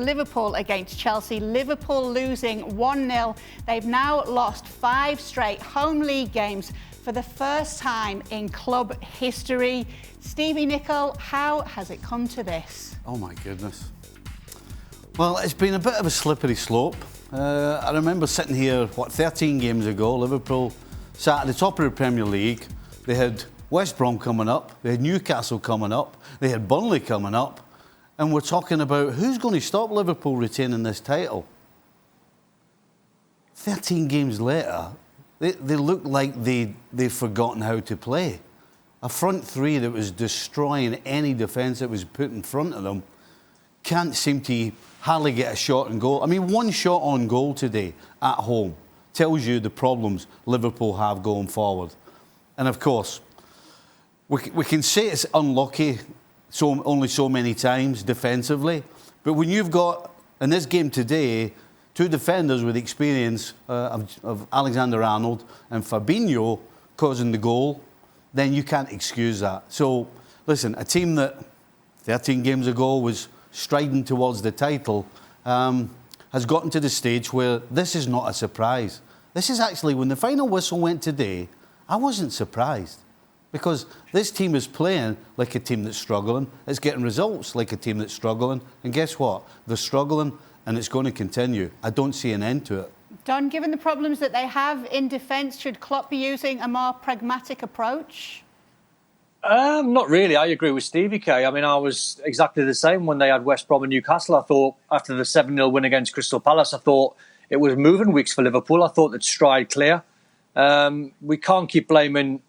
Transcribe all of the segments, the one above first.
Liverpool against Chelsea. Liverpool losing 1-0. They've now lost 5 straight home league games for the first time in club history. Stevie Nicol, how has it come to this? Oh my goodness. Well, it's been a bit of a slippery slope. I remember sitting here, 13 games ago, Liverpool sat at the top of the Premier League. They had West Brom coming up, they had Newcastle coming up, they had Burnley coming up, and we're talking about who's going to stop Liverpool retaining this title. 13 games later, they look like they've forgotten how to play. A front three that was destroying any defence that was put in front of them can't seem to hardly get a shot on goal. I mean, one shot on goal today at home tells you the problems Liverpool have going forward. And of course, we can say it's unlucky only so many times defensively, but when you've got, in this game today, 2 defenders with experience of Alexander-Arnold and Fabinho causing the goal, then you can't excuse that. So, listen, a team that 13 games ago was striding towards the title has gotten to the stage where this is not a surprise. This is actually, when the final whistle went today, I wasn't surprised. Because this team is playing like a team that's struggling. It's getting results like a team that's struggling. And guess what? They're struggling and it's going to continue. I don't see an end to it. Don, given the problems that they have in defence, should Klopp be using a more pragmatic approach? Not really. I agree with Stevie K. I mean, I was exactly the same when they had West Brom and Newcastle. I thought after the 7-0 win against Crystal Palace, I thought it was moving weeks for Liverpool. I thought they'd stride clear. We can't keep blaming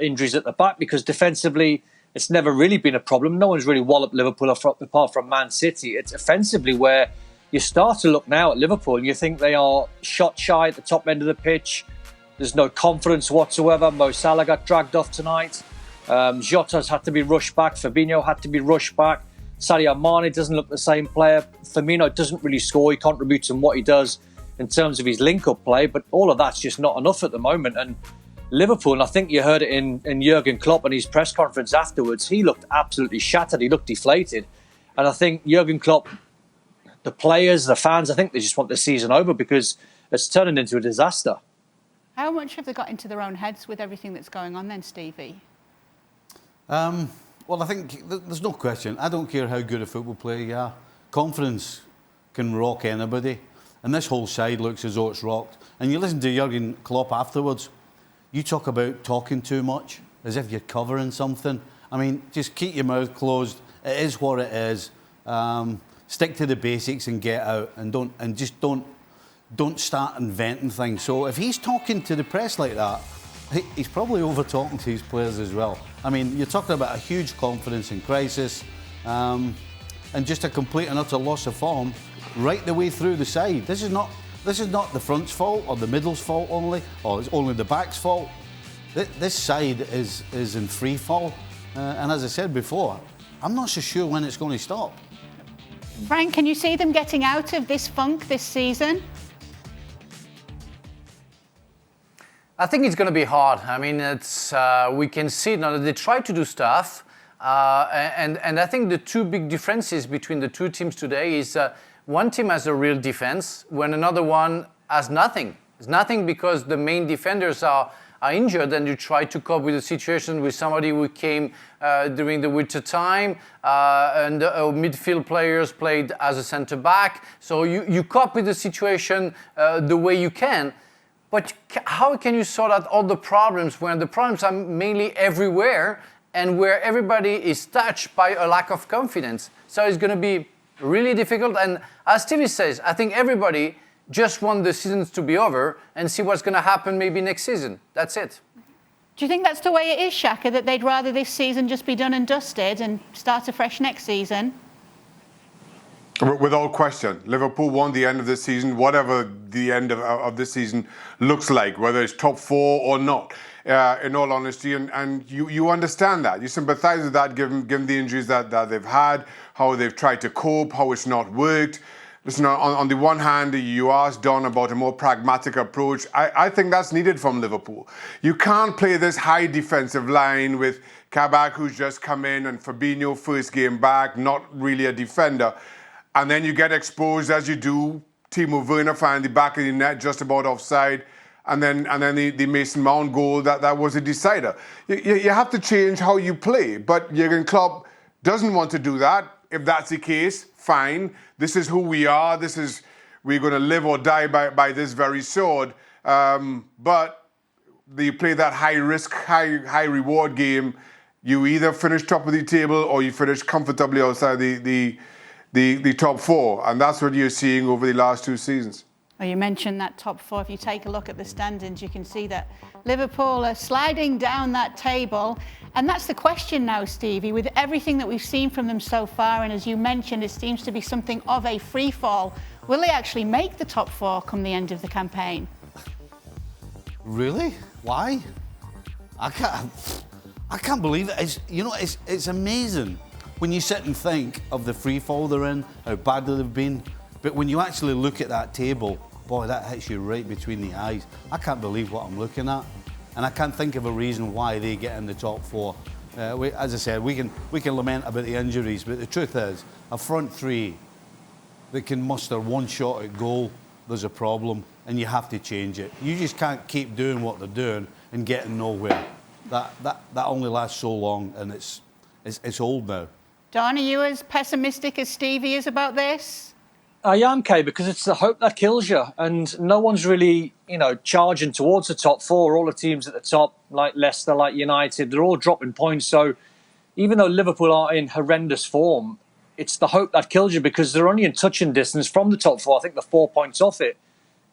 injuries at the back because defensively it's never really been a problem. No one's really walloped Liverpool apart from Man City. It's offensively where you start to look now at Liverpool and you think they are shot shy at the top end of the pitch. There's no confidence whatsoever. Mo Salah got dragged off tonight. Jota's had to be rushed back. Fabinho had to be rushed back. Sadio Mane doesn't look the same player. Firmino doesn't really score. He contributes in what he does in terms of his link-up play, but all of that's just not enough at the moment. And Liverpool, and I think you heard it in Jurgen Klopp in his press conference afterwards, he looked absolutely shattered. He looked deflated. And I think Jurgen Klopp, the players, the fans, I think they just want the season over because it's turning into a disaster. How much have they got into their own heads with everything that's going on then, Stevie? Well, I think there's no question. I don't care how good a football player you are. Confidence can rock anybody. And this whole side looks as though it's rocked. And you listen to Jurgen Klopp afterwards, you talk about talking too much, as if you're covering something. I mean, just keep your mouth closed. It is what it is. Stick to the basics and get out, and don't start inventing things. So if he's talking to the press like that, he's probably over talking to his players as well. I mean, you're talking about a huge confidence in crisis, and just a complete and utter loss of form right the way through the side. This is not the front's fault or the middle's fault only, or it's only the back's fault. This side is in free fall, and as I said before, I'm not so sure when it's going to stop. Frank, can you see them getting out of this funk this season? I think it's going to be hard. I mean, it's we can see now that they try to do stuff, and I think the 2 big differences between the 2 teams today is one team has a real defense when another one has nothing. It's nothing because the main defenders are injured, and you try to cope with the situation with somebody who came during the winter time, and midfield players played as a centre back. So you cope with the situation the way you can. But how can you sort out all the problems when the problems are mainly everywhere and where everybody is touched by a lack of confidence? So it's going to be really difficult. And as Stevie says, I think everybody just want the seasons to be over and see what's going to happen maybe next season. That's it. Do you think that's the way it is, Shaka, that they'd rather this season just be done and dusted and start afresh next season? Without question, Liverpool want the end of this season, whatever the end of this season looks like, whether it's top 4 or not, in all honesty. And you understand that. You sympathise with that, given the injuries that they've had, how they've tried to cope, how it's not worked. Listen, on the one hand, you asked Don about a more pragmatic approach. I think that's needed from Liverpool. You can't play this high defensive line with Kabak, who's just come in, and Fabinho, first game back, not really a defender. and then you get exposed as you do. Timo Werner find the back of the net just about offside, and then the Mason Mount goal that was a decider. You have to change how you play, but Jurgen Klopp doesn't want to do that. If that's the case, fine. This is who we are. We're going to live or die by this very sword. But you play that high risk, high reward game. You either finish top of the table or you finish comfortably outside the top four, and that's what you're seeing over the last 2 seasons. Well, you mentioned that top four. If you take a look at the standings, you can see that Liverpool are sliding down that table. And that's the question now, Stevie, with everything that we've seen from them so far. And as you mentioned, it seems to be something of a free fall. Will they actually make the top four come the end of the campaign? Really? Why? I can't believe it. It's amazing when you sit and think of the free fall they're in, how bad they've been. But when you actually look at that table, boy, that hits you right between the eyes. I can't believe what I'm looking at, and I can't think of a reason why they get in the top four. As I said, we can lament about the injuries, but the truth is, a front three that can muster one shot at goal, there's a problem, and you have to change it. You just can't keep doing what they're doing and getting nowhere. That only lasts so long, and it's old now. Don, are you as pessimistic as Stevie is about this? I am, Kay, because it's the hope that kills you, and no one's really, charging towards the top four. All the teams at the top, like Leicester, like United, they're all dropping points. So even though Liverpool are in horrendous form, it's the hope that kills you because they're only in touching distance from the top four. I think they're 4 points off it.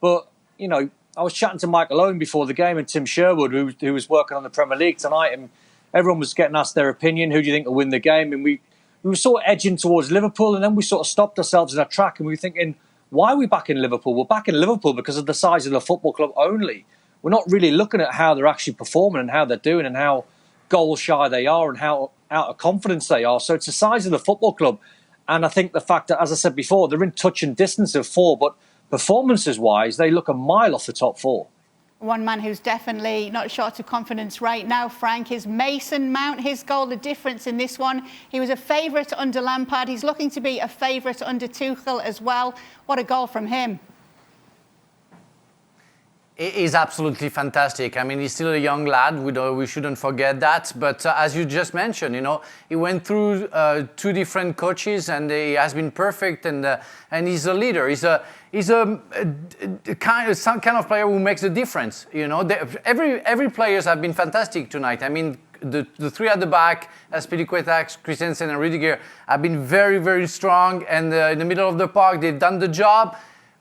But, I was chatting to Michael Owen before the game and Tim Sherwood, who was working on the Premier League tonight, and everyone was getting asked their opinion. Who do you think will win the game? And we were sort of edging towards Liverpool, and then we sort of stopped ourselves in our track and we were thinking, why are we backing Liverpool? We're backing Liverpool because of the size of the football club only. We're not really looking at how they're actually performing and how they're doing and how goal shy they are and how out of confidence they are. So it's the size of the football club. And I think the fact that, as I said before, they're in touch and distance of four, but performances-wise, they look a mile off the top four. One man who's definitely not short of confidence right now, Frank, is Mason Mount. His goal, the difference in this one. He was a favourite under Lampard. He's looking to be a favourite under Tuchel as well. What a goal from him. It is absolutely fantastic. I mean, he's still a young lad. We shouldn't forget that. But as you just mentioned, he went through 2 different coaches, and he has been perfect. And he's a leader. He's some kind of player who makes a difference. Every players have been fantastic tonight. I mean, the 3 at the back, Azpilicueta, Christensen, and Rudiger, have been very, very strong. And in the middle of the park, they've done the job.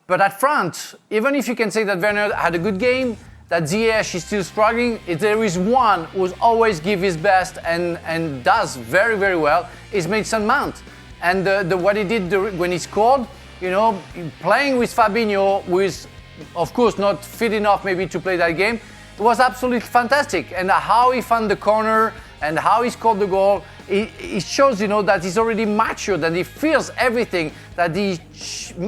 But at front, even if you can say that Werner had a good game, that Ziyech is still struggling, if there is one who always gives his best and does very, very well, is Mason Mount. And what he did when he scored, playing with Fabinho, who is, of course, not fit enough maybe to play that game, it was absolutely fantastic. And how he found the corner and how he scored the goal, it shows, that he's already mature, that he feels everything, that he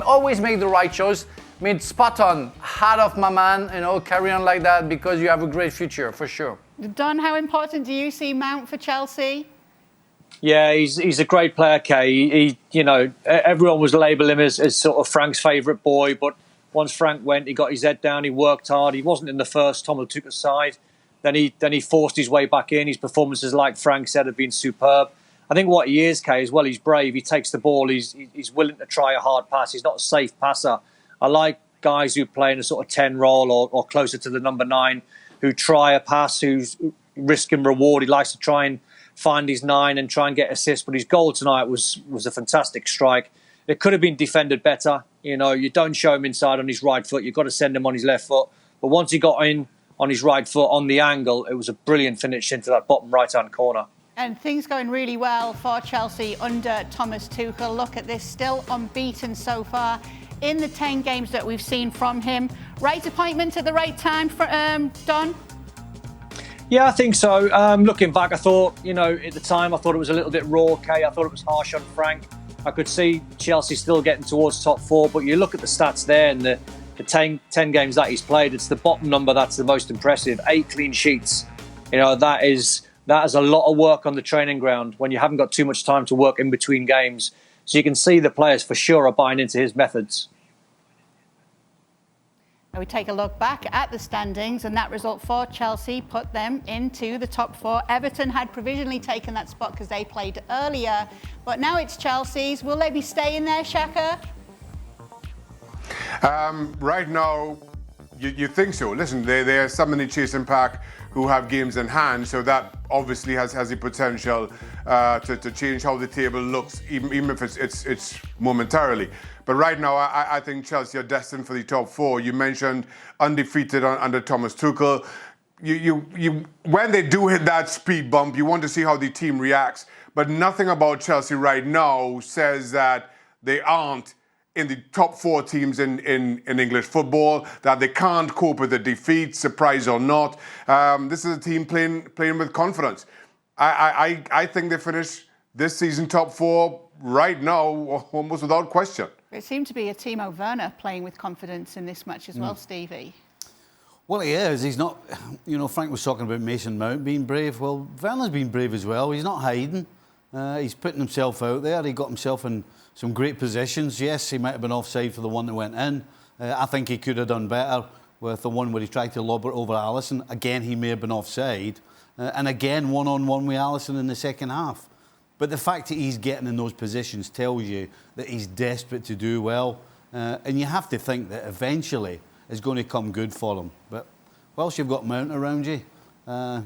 always makes the right choice. I mean, spot on. Hat off, my man. Carry on like that because you have a great future, for sure. Don, how important do you see Mount for Chelsea? Yeah, he's a great player, Kay. Everyone was labelling him as sort of Frank's favourite boy, but once Frank went, he got his head down, he worked hard. He wasn't in the first Tuchel took aside. Then he forced his way back in. His performances, like Frank said, have been superb. I think what he is, Kay, as well, he's brave. He takes the ball. He's willing to try a hard pass. He's not a safe passer. I like guys who play in a sort of 10 role or closer to the number 9, who try a pass, who's risk and reward. He likes to try and find his 9 and try and get assists. But his goal tonight was a fantastic strike. It could have been defended better. You don't show him inside on his right foot. You've got to send him on his left foot. But once he got in on his right foot on the angle, it was a brilliant finish into that bottom right-hand corner. And things going really well for Chelsea under Thomas Tuchel. Look at this, still unbeaten so far in the 10 games that we've seen from him. Right appointment at the right time for Don? Yeah, I think so. Looking back, I thought, at the time, I thought it was a little bit raw, Kay. I thought it was harsh on Frank. I could see Chelsea still getting towards top 4, but you look at the stats there and the 10 games that he's played, it's the bottom number that's the most impressive. 8 clean sheets. That is a lot of work on the training ground when you haven't got too much time to work in between games. So you can see the players for sure are buying into his methods. We take a look back at the standings, and that result for Chelsea put them into the top 4. Everton had provisionally taken that spot because they played earlier, but now it's Chelsea's. Will they be staying there, Shaka? Right now, you think so. Listen, there are somebody chasing pack who have games in hand, so that obviously has the potential to change how the table looks, even if it's momentarily. But right now, I think Chelsea are destined for the top 4. You mentioned undefeated under Thomas Tuchel. When they do hit that speed bump, you want to see how the team reacts. But nothing about Chelsea right now says that they aren't in the top 4 teams in English football, that they can't cope with a defeat, surprise or not. This is a team playing with confidence. I think they finish this season top 4 right now, almost without question. It seemed to be a Timo Werner playing with confidence in this match as well, Stevie. Well, he is. He's not... Frank was talking about Mason Mount being brave. Well, Werner's been brave as well. He's not hiding. He's putting himself out there. He got himself in some great positions. Yes, he might have been offside for the one that went in. I think he could have done better with the one where he tried to lob it over Alisson. Again, he may have been offside. And again, one-on-one with Alisson in the second half. But the fact that he's getting in those positions tells you that he's desperate to do well. And you have to think that eventually it's going to come good for him. But whilst you've got Mount around you,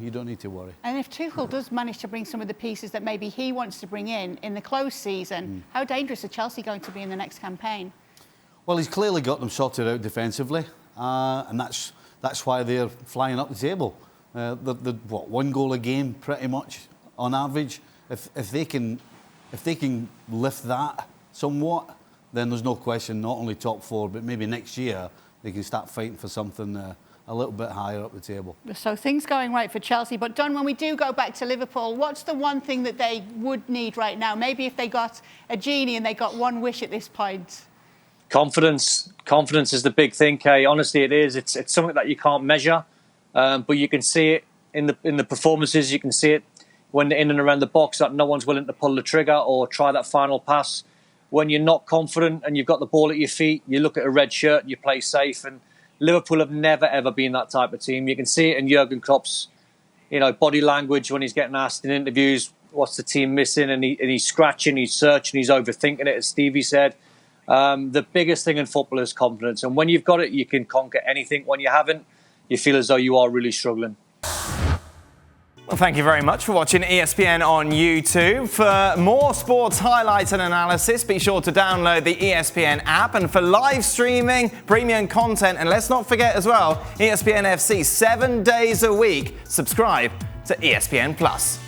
you don't need to worry. And if Tuchel does manage to bring some of the pieces that maybe he wants to bring in the close season, how dangerous are Chelsea going to be in the next campaign? Well, he's clearly got them sorted out defensively. And that's why they're flying up the table. One goal a game pretty much on average. If they can lift that somewhat, then there's no question not only top 4, but maybe next year they can start fighting for something a little bit higher up the table. So things going right for Chelsea. But Don, when we do go back to Liverpool, what's the one thing that they would need right now? Maybe if they got a genie and they got one wish at this point. Confidence. Confidence is the big thing, Kay. Honestly, it is. It's something that you can't measure, but you can see it in the performances. You can see it when they're in and around the box, that no one's willing to pull the trigger or try that final pass. When you're not confident and you've got the ball at your feet, you look at a red shirt and you play safe. And Liverpool have never, ever been that type of team. You can see it in Jurgen Klopp's body language when he's getting asked in interviews, what's the team missing? And he's scratching, he's searching, he's overthinking it, as Stevie said. The biggest thing in football is confidence. And when you've got it, you can conquer anything. When you haven't, you feel as though you are really struggling. Well, thank you very much for watching ESPN on YouTube. For more sports highlights and analysis, be sure to download the ESPN app. And for live streaming, premium content, and let's not forget as well, ESPN FC 7 days a week. Subscribe to ESPN Plus.